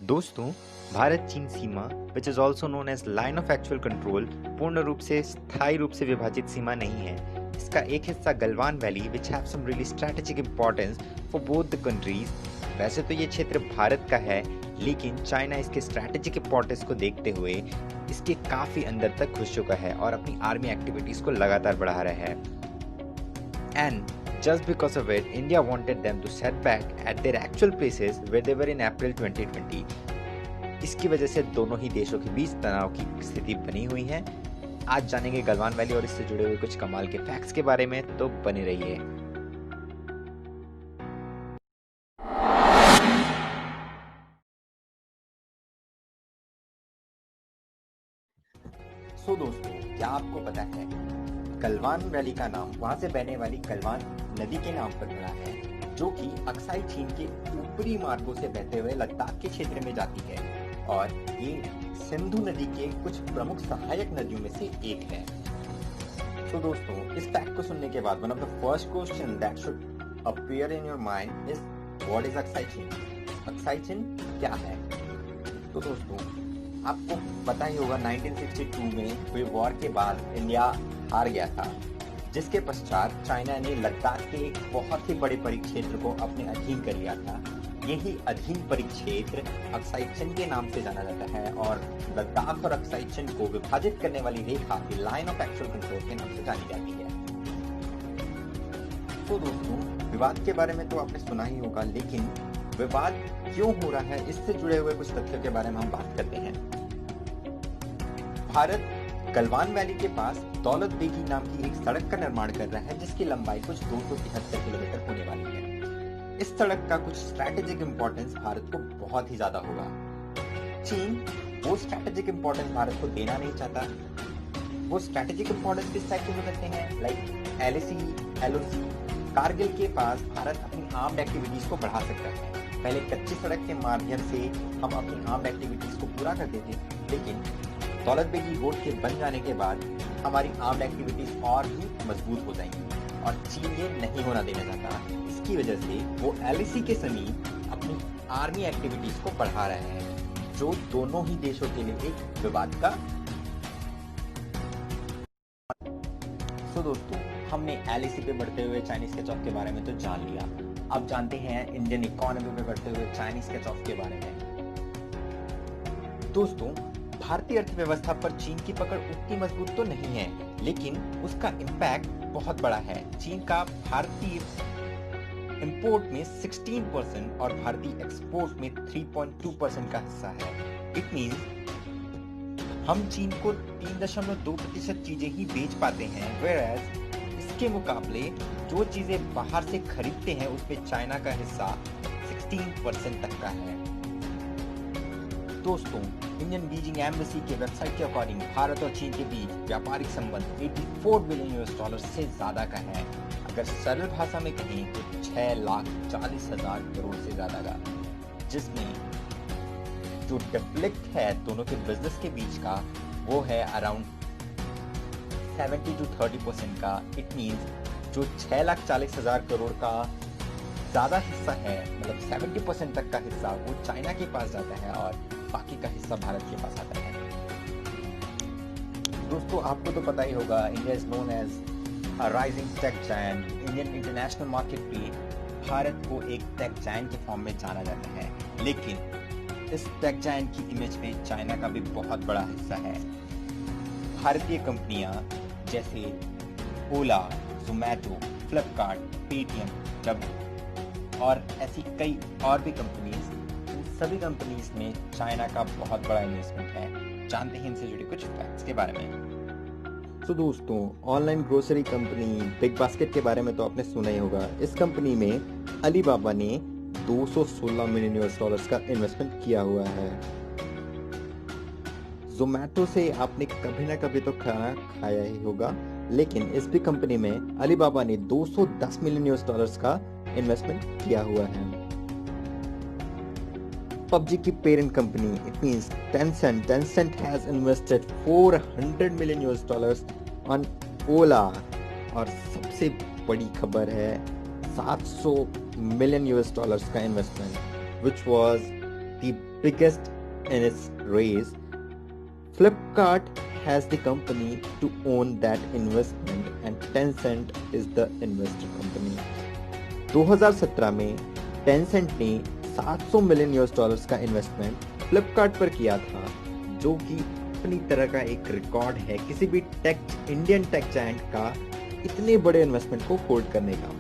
दोस्तों, भारत चीन सीमा which is also known as line of actual control पूर्ण रूप से स्थायी रूप से विभाजित सीमा नहीं है। इसका एक हिस्सा Galwan valley which have some really strategic importance for both the countries. वैसे तो ये क्षेत्र भारत का है, लेकिन चाइना इसके स्ट्रेटेजिक इंपॉर्टेंस को देखते हुए इसके काफी अंदर तक घुस चुका है और अपनी आर्मी एक्टिविटीज को लगातार बढ़ा रहा है। And just because of it, India wanted them to set back at their actual places where they were in April 2020. इसकी वजह से दोनों ही देशों के बीच तनाव की स्थिति बनी हुई है। आज जानेंगे गलवान वैली और इससे जुड़े हुए कुछ कमाल के फैक्ट्स के बारे में, तो बने रहिए। दोस्तों, क्या आपको पता है गलवान वैली का नाम वहां से बहने वाली गलवान नदी के नाम पर पड़ा है, जो कि अक्साई चीन के ऊपरी मार्गों से बहते हुए लद्दाख के क्षेत्र में जाती है और ये सिंधु नदी के कुछ प्रमुख सहायक नदियों में से एक है। तो दोस्तों, इस फैक्ट को सुनने के बाद one of the first question that should appear in your mind is what is Aksai चीन? अक्साई चीन क्या है? तो दोस्तों, आपको पता ही होगा 1962 में हुए वॉर के बाद इंडिया हार गया था, जिसके पश्चात चाइना ने लद्दाख के एक बहुत ही बड़े परिक्षेत्र को अपने अधीन कर लिया था। यही अधीन परिक्षेत्र अक्साई चीन के नाम से जाना जाता है और लद्दाख और अक्साई चीन को विभाजित करने वाली रेखा लाइन ऑफ एक्चुअल कंट्रोल के नाम से जानी जाती है। तो दोस्तों, विवाद के बारे में तो आपने सुना ही होगा, लेकिन विवाद क्यों हो रहा है, इससे जुड़े हुए कुछ तथ्यों के बारे में हम बात करते हैं। भारत गलवान वैली के पास दौलत बेगी नाम की एक सड़क का निर्माण कर रहा है, जिसकी लंबाई कुछ 273 किलोमीटर होने वाली है। इस सड़क का कुछ स्ट्रैटेजिक इंपॉर्टेंस भारत को बहुत ही ज्यादा होगा। चीन वो स्ट्रैटेजिक इंपॉर्टेंस भारत को देना नहीं चाहता। वो स्ट्रैटेजिक इंपॉर्टेंस किस टाइप के हो सकते हैं, लाइक LAC, LOC। कारगिल के पास भारत अपनी आर्म्ड एक्टिविटीज को बढ़ा सकता है। पहले कच्ची सड़क के माध्यम से हम अपनी आर्म्ड एक्टिविटीज को पूरा करते थे, लेकिन दौलत बेगी रोड के बन जाने के बाद हमारी आर्म्ड एक्टिविटीज और भी मजबूत हो जाएंगी और चीन ये नहीं होना देना चाहता। इसकी वजह से वो LAC के समीप अपनी आर्मी एक्टिविटीज को बढ़ा रहे हैं, जो दोनों ही देशों के लिए एक विवाद का। तो दोस्तों, हमने LAC पे बढ़ते हुए चाइनीज कैच ऑफ के बारे में तो जान लिया। अब जानते हैं इंडियन इकोनॉमी पे बढ़ते हुए चाइनीज कैच ऑफ के बारे में। दोस्तों, भारतीय अर्थव्यवस्था पर चीन की पकड़ उतनी मजबूत तो नहीं है, लेकिन उसका इम्पैक्ट बहुत बड़ा है। चीन का भारतीय इंपोर्ट में 16% और भारतीय एक्सपोर्ट में 3.2% का हिस्सा है। इट मींस हम चीन को 3.2% चीजें ही बेच पाते हैं, whereas इसके मुकाबले जो चीजें बाहर से खरीदते हैं उसमें चाइना का हिस्सा 16% तक का है। दोस्तों, इंडियन बीजिंग एम्बेसी के वेबसाइट के अकॉर्डिंग भारत और चीन के बीच व्यापारिक संबंध 84 बिलियन US डॉलर से ज्यादा का है। अगर सरल भाषा में कहें तो 6,40,000 करोड़ से ज्यादा का, जिसमें जो डिफ्लेक्ट है दोनों के बिजनेस के बीच का वो है अराउंड 70 to 30% का। इट मीन्स जो 6,40,000 करोड़ का ज्यादा हिस्सा है, मतलब 70% तक का हिस्सा वो चाइना के पास जाता है और बाकी का हिस्सा भारत के पास आता है। दोस्तों, आपको तो पता ही होगा, India is known as a rising tech giant. Indian international market पे भारत को एक टेक जायंट के फॉर्म में जाना जाता है, लेकिन इस टेक जायंट की इमेज में चाइना का भी बहुत बड़ा हिस्सा है। भारतीय कंपनियां जैसे ओला, जोमैटो, फ्लिपकार्ट, पेटीएम, डब्ल्यू और ऐसी कई और भी कंपनीज, सभी कंपनीज में चाइना का बहुत बड़ा इन्वेस्टमेंट है। जानते हैं इनसे जुड़े कुछ फैक्ट्स के बारे में। तो दोस्तों, online grocery company big basket के बारे में तो आपने सुना ही होगा। इस कंपनी में अलीबाबा ने 216 मिलियन US का इन्वेस्टमेंट किया हुआ है। जोमैटो से आपने कभी ना कभी तो खाना खाया ही होगा, लेकिन इस भी कंपनी में अलीबाबा ने 210 मिलियन US का इन्वेस्टमेंट किया हुआ है। PUBG की parent company it means Tencent has invested 400 million US on ओला और सबसे बड़ी खबर है 700 मिलियन US का investment, which was the biggest in its race, Flipkart has the company to own that investment and Tencent is the investor company. 2017 में Tencent ने $700 million का investment Flipkart पर किया था, जो कि अपनी तरह का एक रिकॉर्ड है किसी भी इंडियन टेक जायंट का इतने बड़े इन्वेस्टमेंट को होल्ड करने का।